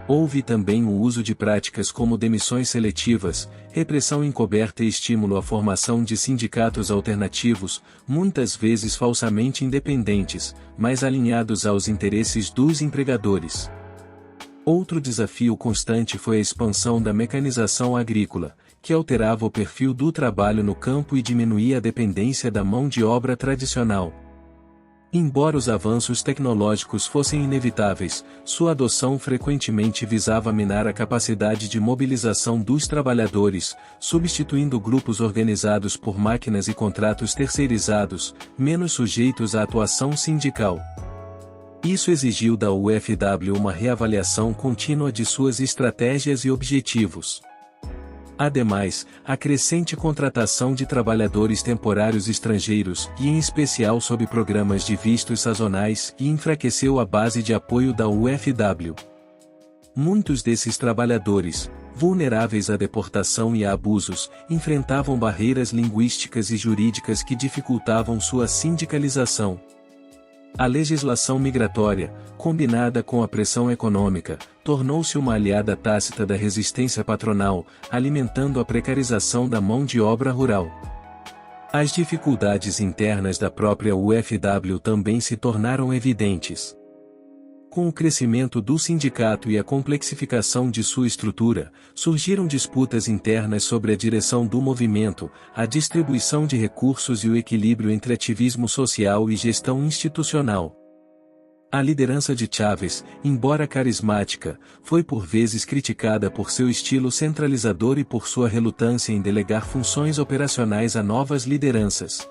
Houve também o uso de práticas como demissões seletivas, repressão encoberta e estímulo à formação de sindicatos alternativos, muitas vezes falsamente independentes, mas alinhados aos interesses dos empregadores. Outro desafio constante foi a expansão da mecanização agrícola, que alterava o perfil do trabalho no campo e diminuía a dependência da mão de obra tradicional. Embora os avanços tecnológicos fossem inevitáveis, sua adoção frequentemente visava minar a capacidade de mobilização dos trabalhadores, substituindo grupos organizados por máquinas e contratos terceirizados, menos sujeitos à atuação sindical. Isso exigiu da UFW uma reavaliação contínua de suas estratégias e objetivos. Ademais, a crescente contratação de trabalhadores temporários estrangeiros, e em especial sob programas de vistos sazonais, enfraqueceu a base de apoio da UFW. Muitos desses trabalhadores, vulneráveis à deportação e a abusos, enfrentavam barreiras linguísticas e jurídicas que dificultavam sua sindicalização. A legislação migratória, combinada com a pressão econômica, tornou-se uma aliada tácita da resistência patronal, alimentando a precarização da mão de obra rural. As dificuldades internas da própria UFW também se tornaram evidentes. Com o crescimento do sindicato e a complexificação de sua estrutura, surgiram disputas internas sobre a direção do movimento, a distribuição de recursos e o equilíbrio entre ativismo social e gestão institucional. A liderança de Chávez, embora carismática, foi por vezes criticada por seu estilo centralizador e por sua relutância em delegar funções operacionais a novas lideranças.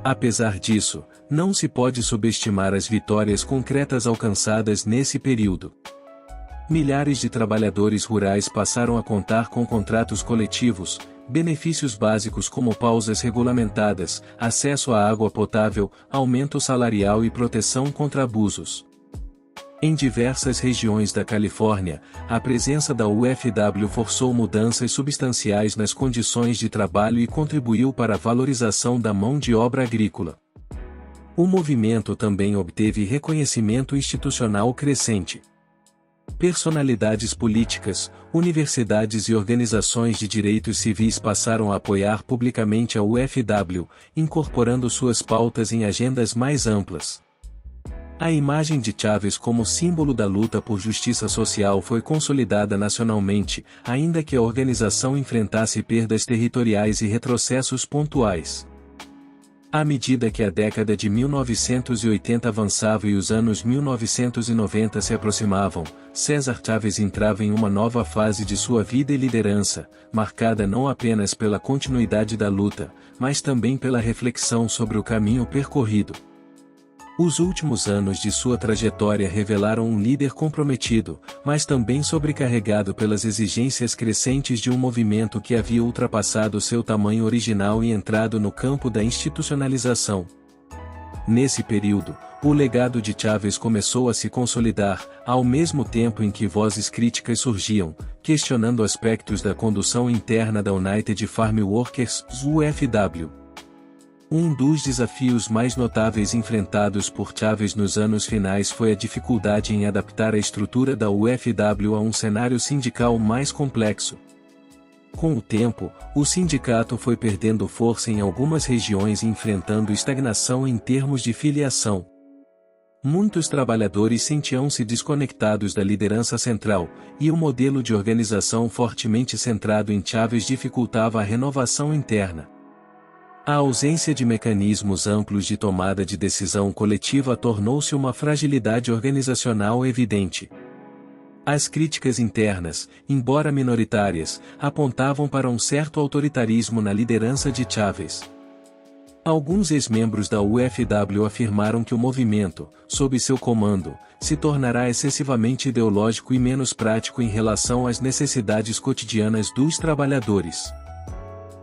Apesar disso, não se pode subestimar as vitórias concretas alcançadas nesse período. Milhares de trabalhadores rurais passaram a contar com contratos coletivos, benefícios básicos como pausas regulamentadas, acesso à água potável, aumento salarial e proteção contra abusos. Em diversas regiões da Califórnia, a presença da UFW forçou mudanças substanciais nas condições de trabalho e contribuiu para a valorização da mão de obra agrícola. O movimento também obteve reconhecimento institucional crescente. Personalidades políticas, universidades e organizações de direitos civis passaram a apoiar publicamente a UFW, incorporando suas pautas em agendas mais amplas. A imagem de Chávez como símbolo da luta por justiça social foi consolidada nacionalmente, ainda que a organização enfrentasse perdas territoriais e retrocessos pontuais. À medida que a década de 1980 avançava e os anos 1990 se aproximavam, César Chávez entrava em uma nova fase de sua vida e liderança, marcada não apenas pela continuidade da luta, mas também pela reflexão sobre o caminho percorrido. Os últimos anos de sua trajetória revelaram um líder comprometido, mas também sobrecarregado pelas exigências crescentes de um movimento que havia ultrapassado seu tamanho original e entrado no campo da institucionalização. Nesse período, o legado de Chávez começou a se consolidar, ao mesmo tempo em que vozes críticas surgiam, questionando aspectos da condução interna da United Farm Workers, UFW. Um dos desafios mais notáveis enfrentados por Chávez nos anos finais foi a dificuldade em adaptar a estrutura da UFW a um cenário sindical mais complexo. Com o tempo, o sindicato foi perdendo força em algumas regiões e enfrentando estagnação em termos de filiação. Muitos trabalhadores sentiam-se desconectados da liderança central, e o modelo de organização fortemente centrado em Chávez dificultava a renovação interna. A ausência de mecanismos amplos de tomada de decisão coletiva tornou-se uma fragilidade organizacional evidente. As críticas internas, embora minoritárias, apontavam para um certo autoritarismo na liderança de Chávez. Alguns ex-membros da UFW afirmaram que o movimento, sob seu comando, se tornará excessivamente ideológico e menos prático em relação às necessidades cotidianas dos trabalhadores.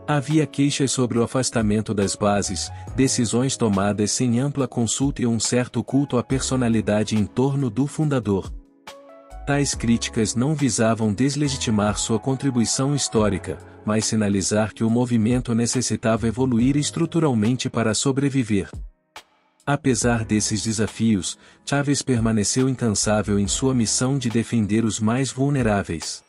Havia queixas sobre o afastamento das bases, decisões tomadas sem ampla consulta e um certo culto à personalidade em torno do fundador. Tais críticas não visavam deslegitimar sua contribuição histórica, mas sinalizar que o movimento necessitava evoluir estruturalmente para sobreviver. Apesar desses desafios, Chávez permaneceu incansável em sua missão de defender os mais vulneráveis.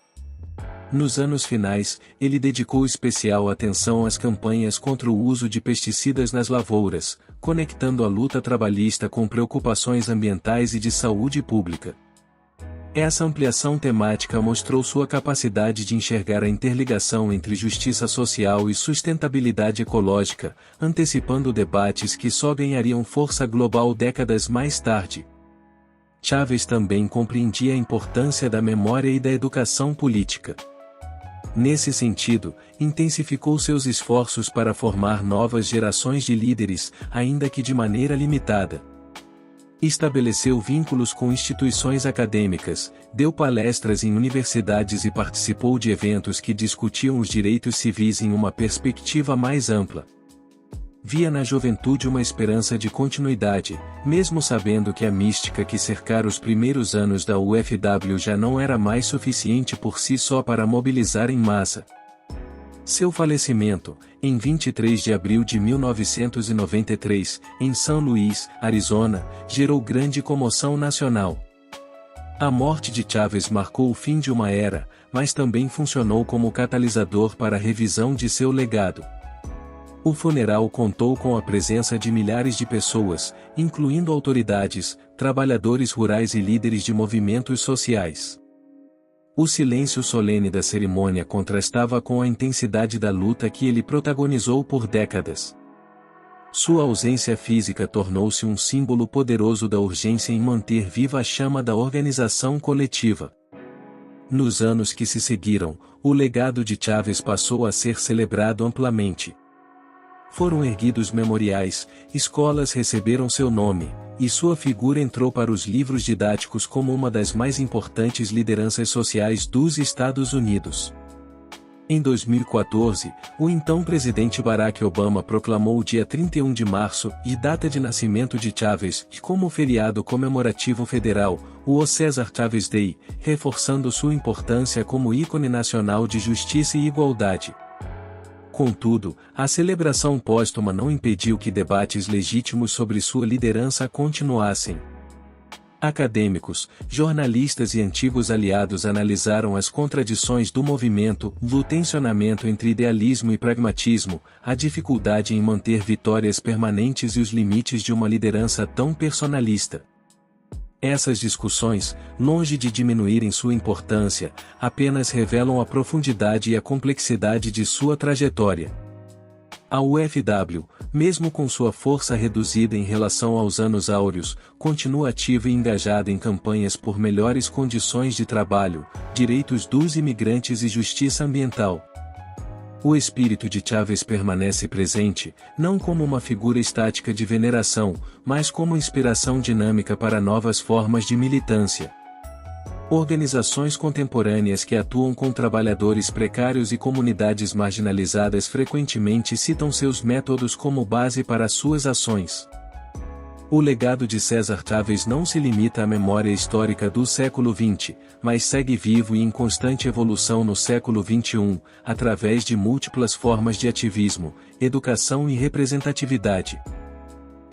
Nos anos finais, ele dedicou especial atenção às campanhas contra o uso de pesticidas nas lavouras, conectando a luta trabalhista com preocupações ambientais e de saúde pública. Essa ampliação temática mostrou sua capacidade de enxergar a interligação entre justiça social e sustentabilidade ecológica, antecipando debates que só ganhariam força global décadas mais tarde. Chávez também compreendia a importância da memória e da educação política. Nesse sentido, intensificou seus esforços para formar novas gerações de líderes, ainda que de maneira limitada. Estabeleceu vínculos com instituições acadêmicas, deu palestras em universidades e participou de eventos que discutiam os direitos civis em uma perspectiva mais ampla. Via na juventude uma esperança de continuidade, mesmo sabendo que a mística que cercara os primeiros anos da UFW já não era mais suficiente por si só para mobilizar em massa. Seu falecimento, em 23 de abril de 1993, em São Luís, Arizona, gerou grande comoção nacional. A morte de Chávez marcou o fim de uma era, mas também funcionou como catalisador para a revisão de seu legado. O funeral contou com a presença de milhares de pessoas, incluindo autoridades, trabalhadores rurais e líderes de movimentos sociais. O silêncio solene da cerimônia contrastava com a intensidade da luta que ele protagonizou por décadas. Sua ausência física tornou-se um símbolo poderoso da urgência em manter viva a chama da organização coletiva. Nos anos que se seguiram, o legado de Chávez passou a ser celebrado amplamente. Foram erguidos memoriais, escolas receberam seu nome, e sua figura entrou para os livros didáticos como uma das mais importantes lideranças sociais dos Estados Unidos. Em 2014, o então presidente Barack Obama proclamou o dia 31 de março e data de nascimento de Chávez como feriado comemorativo federal, o Cesar Chavez Day, reforçando sua importância como ícone nacional de justiça e igualdade. Contudo, a celebração póstuma não impediu que debates legítimos sobre sua liderança continuassem. Acadêmicos, jornalistas e antigos aliados analisaram as contradições do movimento, o tensionamento entre idealismo e pragmatismo, a dificuldade em manter vitórias permanentes e os limites de uma liderança tão personalista. Essas discussões, longe de diminuírem sua importância, apenas revelam a profundidade e a complexidade de sua trajetória. A UFW, mesmo com sua força reduzida em relação aos anos áureos, continua ativa e engajada em campanhas por melhores condições de trabalho, direitos dos imigrantes e justiça ambiental. O espírito de Chávez permanece presente, não como uma figura estática de veneração, mas como inspiração dinâmica para novas formas de militância. Organizações contemporâneas que atuam com trabalhadores precários e comunidades marginalizadas frequentemente citam seus métodos como base para suas ações. O legado de Cesar Chavez não se limita à memória histórica do século XX, mas segue vivo e em constante evolução no século XXI, através de múltiplas formas de ativismo, educação e representatividade.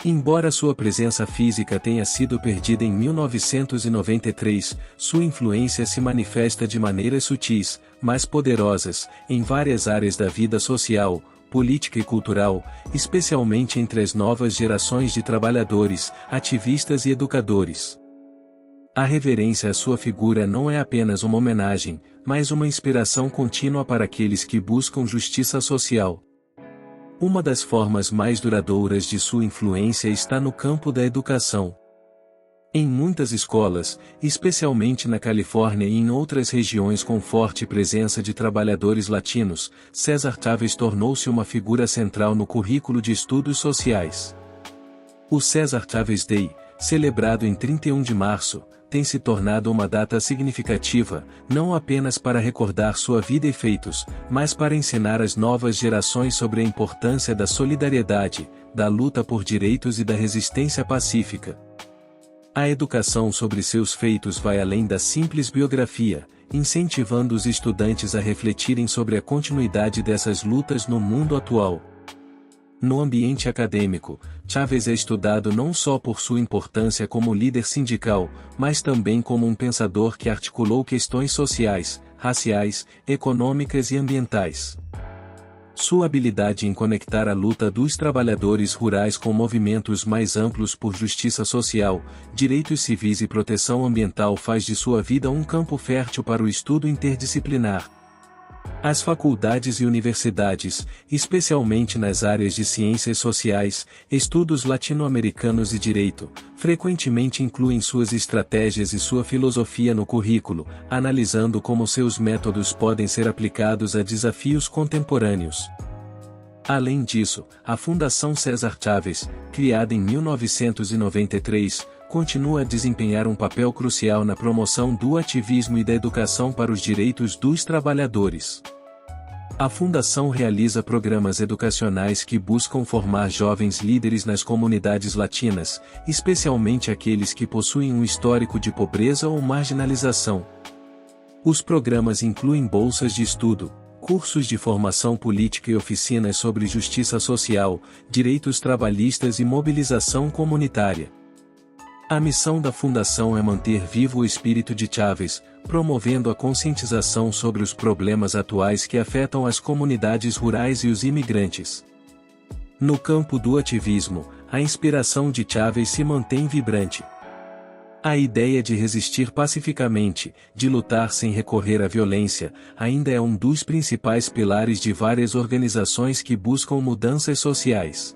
Embora sua presença física tenha sido perdida em 1993, sua influência se manifesta de maneiras sutis, mas poderosas, em várias áreas da vida social, política e cultural, especialmente entre as novas gerações de trabalhadores, ativistas e educadores. A reverência à sua figura não é apenas uma homenagem, mas uma inspiração contínua para aqueles que buscam justiça social. Uma das formas mais duradouras de sua influência está no campo da educação. Em muitas escolas, especialmente na Califórnia e em outras regiões com forte presença de trabalhadores latinos, Cesar Chavez tornou-se uma figura central no currículo de estudos sociais. O Cesar Chavez Day, celebrado em 31 de março, tem se tornado uma data significativa, não apenas para recordar sua vida e feitos, mas para ensinar as novas gerações sobre a importância da solidariedade, da luta por direitos e da resistência pacífica. A educação sobre seus feitos vai além da simples biografia, incentivando os estudantes a refletirem sobre a continuidade dessas lutas no mundo atual. No ambiente acadêmico, Chávez é estudado não só por sua importância como líder sindical, mas também como um pensador que articulou questões sociais, raciais, econômicas e ambientais. Sua habilidade em conectar a luta dos trabalhadores rurais com movimentos mais amplos por justiça social, direitos civis e proteção ambiental faz de sua vida um campo fértil para o estudo interdisciplinar. As faculdades e universidades, especialmente nas áreas de ciências sociais, estudos latino-americanos e direito, frequentemente incluem suas estratégias e sua filosofia no currículo, analisando como seus métodos podem ser aplicados a desafios contemporâneos. Além disso, a Fundação Cesar Chavez, criada em 1993, continua a desempenhar um papel crucial na promoção do ativismo e da educação para os direitos dos trabalhadores. A Fundação realiza programas educacionais que buscam formar jovens líderes nas comunidades latinas, especialmente aqueles que possuem um histórico de pobreza ou marginalização. Os programas incluem bolsas de estudo, cursos de formação política e oficinas sobre justiça social, direitos trabalhistas e mobilização comunitária. A missão da Fundação é manter vivo o espírito de Chávez, promovendo a conscientização sobre os problemas atuais que afetam as comunidades rurais e os imigrantes. No campo do ativismo, a inspiração de Chávez se mantém vibrante. A ideia de resistir pacificamente, de lutar sem recorrer à violência, ainda é um dos principais pilares de várias organizações que buscam mudanças sociais.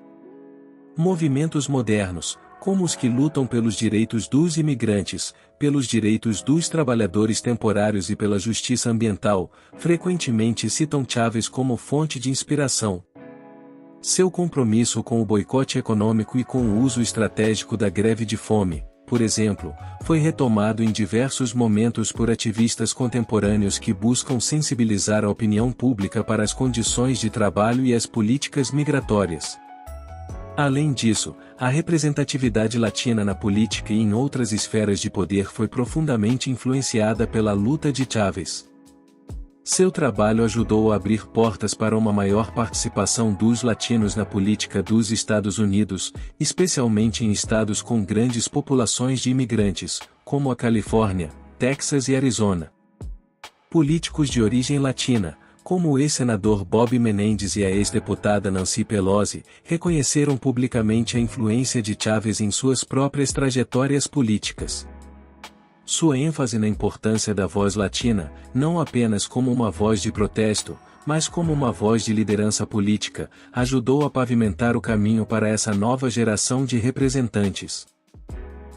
Movimentos modernos, como os que lutam pelos direitos dos imigrantes, pelos direitos dos trabalhadores temporários e pela justiça ambiental, frequentemente citam Chávez como fonte de inspiração. Seu compromisso com o boicote econômico e com o uso estratégico da greve de fome, por exemplo, foi retomado em diversos momentos por ativistas contemporâneos que buscam sensibilizar a opinião pública para as condições de trabalho e as políticas migratórias. Além disso, a representatividade latina na política e em outras esferas de poder foi profundamente influenciada pela luta de Chávez. Seu trabalho ajudou a abrir portas para uma maior participação dos latinos na política dos Estados Unidos, especialmente em estados com grandes populações de imigrantes, como a Califórnia, Texas e Arizona. Políticos de origem latina, como o ex-senador Bob Menendez e a ex-deputada Nancy Pelosi, reconheceram publicamente a influência de Chávez em suas próprias trajetórias políticas. Sua ênfase na importância da voz latina, não apenas como uma voz de protesto, mas como uma voz de liderança política, ajudou a pavimentar o caminho para essa nova geração de representantes.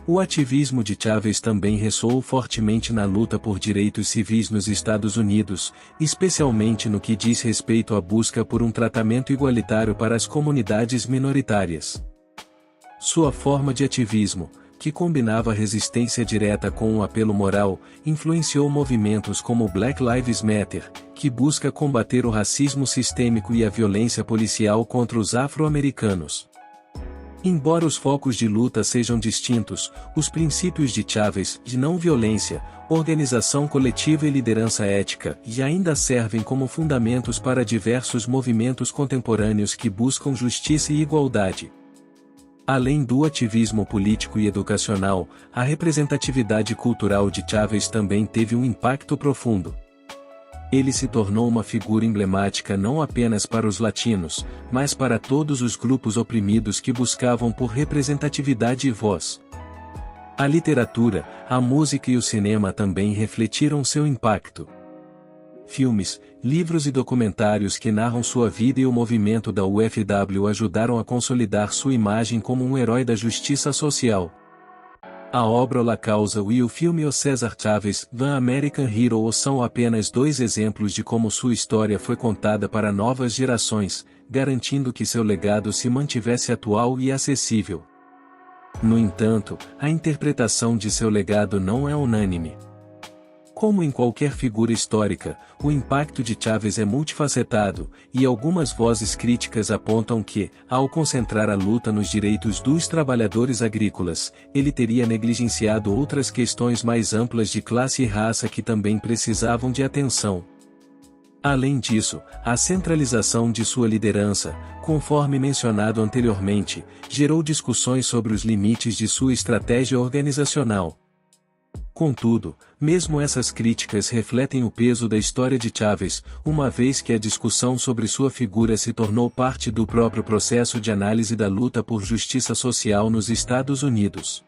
O ativismo de Chávez também ressoou fortemente na luta por direitos civis nos Estados Unidos, especialmente no que diz respeito à busca por um tratamento igualitário para as comunidades minoritárias. Sua forma de ativismo, que combinava resistência direta com um apelo moral, influenciou movimentos como Black Lives Matter, que busca combater o racismo sistêmico e a violência policial contra os afro-americanos. Embora os focos de luta sejam distintos, os princípios de Chávez, de não violência, organização coletiva e liderança ética, ainda servem como fundamentos para diversos movimentos contemporâneos que buscam justiça e igualdade. Além do ativismo político e educacional, a representatividade cultural de Chávez também teve um impacto profundo. Ele se tornou uma figura emblemática não apenas para os latinos, mas para todos os grupos oprimidos que buscavam por representatividade e voz. A literatura, a música e o cinema também refletiram seu impacto. Filmes, livros e documentários que narram sua vida e o movimento da UFW ajudaram a consolidar sua imagem como um herói da justiça social. A obra La Causa e o filme O César Chávez, The American Hero são apenas dois exemplos de como sua história foi contada para novas gerações, garantindo que seu legado se mantivesse atual e acessível. No entanto, a interpretação de seu legado não é unânime. Como em qualquer figura histórica, o impacto de Chávez é multifacetado, e algumas vozes críticas apontam que, ao concentrar a luta nos direitos dos trabalhadores agrícolas, ele teria negligenciado outras questões mais amplas de classe e raça que também precisavam de atenção. Além disso, a centralização de sua liderança, conforme mencionado anteriormente, gerou discussões sobre os limites de sua estratégia organizacional. Contudo, mesmo essas críticas refletem o peso da história de Chávez, uma vez que a discussão sobre sua figura se tornou parte do próprio processo de análise da luta por justiça social nos Estados Unidos.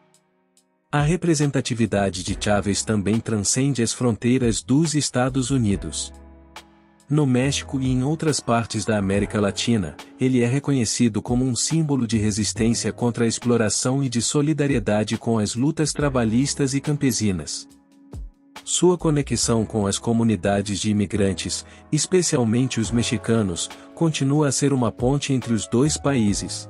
A representatividade de Chávez também transcende as fronteiras dos Estados Unidos. No México e em outras partes da América Latina, ele é reconhecido como um símbolo de resistência contra a exploração e de solidariedade com as lutas trabalhistas e campesinas. Sua conexão com as comunidades de imigrantes, especialmente os mexicanos, continua a ser uma ponte entre os dois países.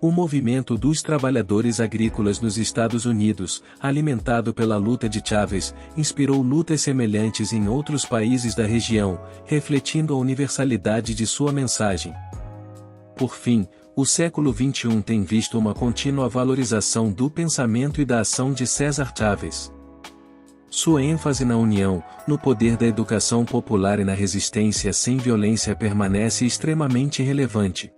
O movimento dos trabalhadores agrícolas nos Estados Unidos, alimentado pela luta de Chávez, inspirou lutas semelhantes em outros países da região, refletindo a universalidade de sua mensagem. Por fim, o século XXI tem visto uma contínua valorização do pensamento e da ação de César Chávez. Sua ênfase na união, no poder da educação popular e na resistência sem violência permanece extremamente relevante.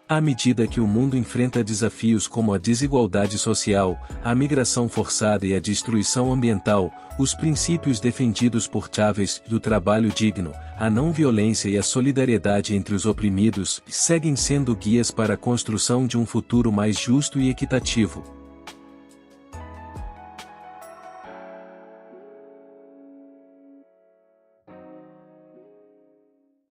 À medida que o mundo enfrenta desafios como a desigualdade social, a migração forçada e a destruição ambiental, os princípios defendidos por Chávez, do trabalho digno, a não violência e a solidariedade entre os oprimidos, seguem sendo guias para a construção de um futuro mais justo e equitativo.